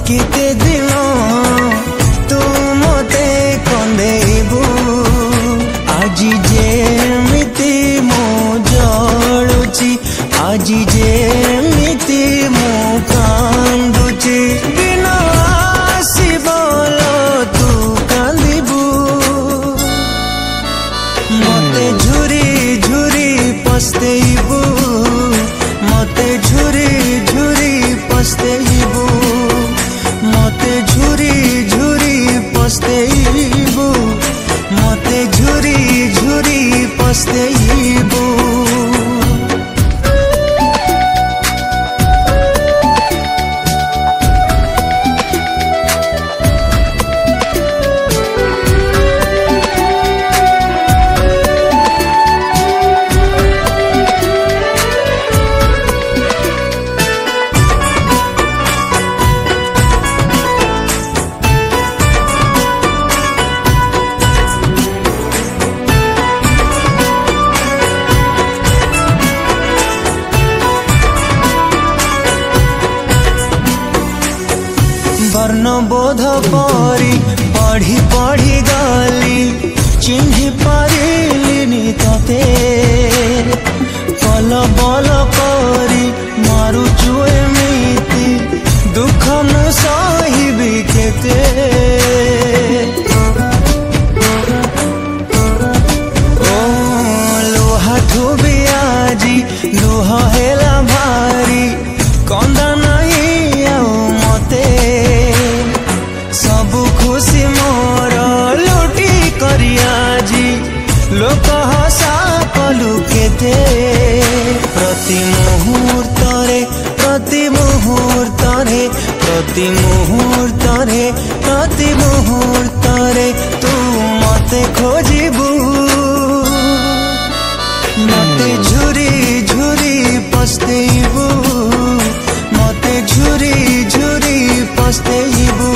केते दिन तू मते कंदेबू आज जेमिति मो जळुची आज जेमिति मो कांदुची दिन आसीबल तू कांदिबू मते झुरी झुरी पस्तेबू मते झुरी झुरी पस्तेबू मते झुरी झुरी पस्तेबू मते झुरी झुरी पस्तेबू वर्णबोध परी पढ़ी पढ़ी गली चिन्हि पारिलिनी तते पल बल करी मारुचु एमिति दुख मु सहिबी केते ओ लोहा ठुबी आजी लुह हेला भारी कंदा नहीं आओ मते सबु खुशी मोर लुटी करी आजी लोक हसा कलु केते प्रति मुहूर्तरे प्रति मुहूर्तरे प्रति मुहूर्तरे प्रति मुहूर्तरे तू मते खोजिबू मते झुरी झुरी पस्तेबू मते झुरी झुरी पस्तेबू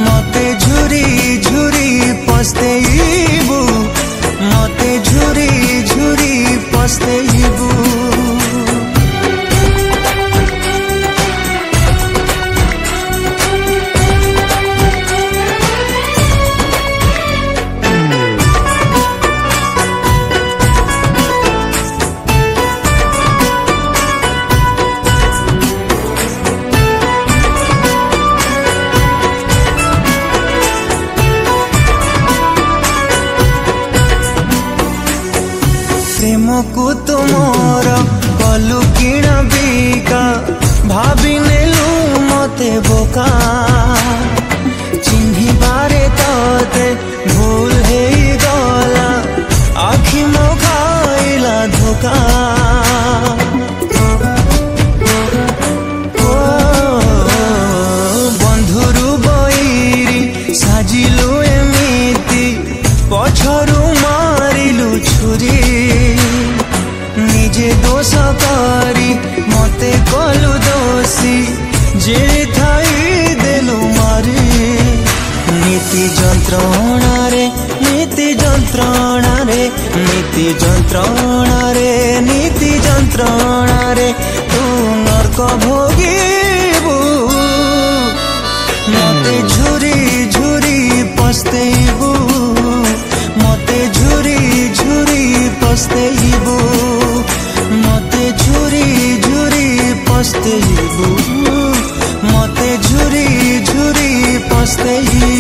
मते झुरी झुरी पस्तेबू मते झुरी झुरी पस्तेबू प्रेम को तुमर कलु किण बिका भाभी नेलु मते बोका चिन्हि बारे तते भूल हे गला आखि मो खाइला धोका बंधुरु बैरी साजिलु एमिति पछरु मारिलु छुरी निजे दोष करी मते कलु दोषी जे थाई देलु मारी नीति जंत्रणा रे नीति जंत्रणा रे नीति जंत्रणा रे नीति जंत्रणा रे तू नरक भोगिबू मते झुरी झुरी पस्तेबू मते झुरी झुरी पस्तेबू मते झुरी झुरी पस्तेबू मते झुरी झुरी पस्तेबू।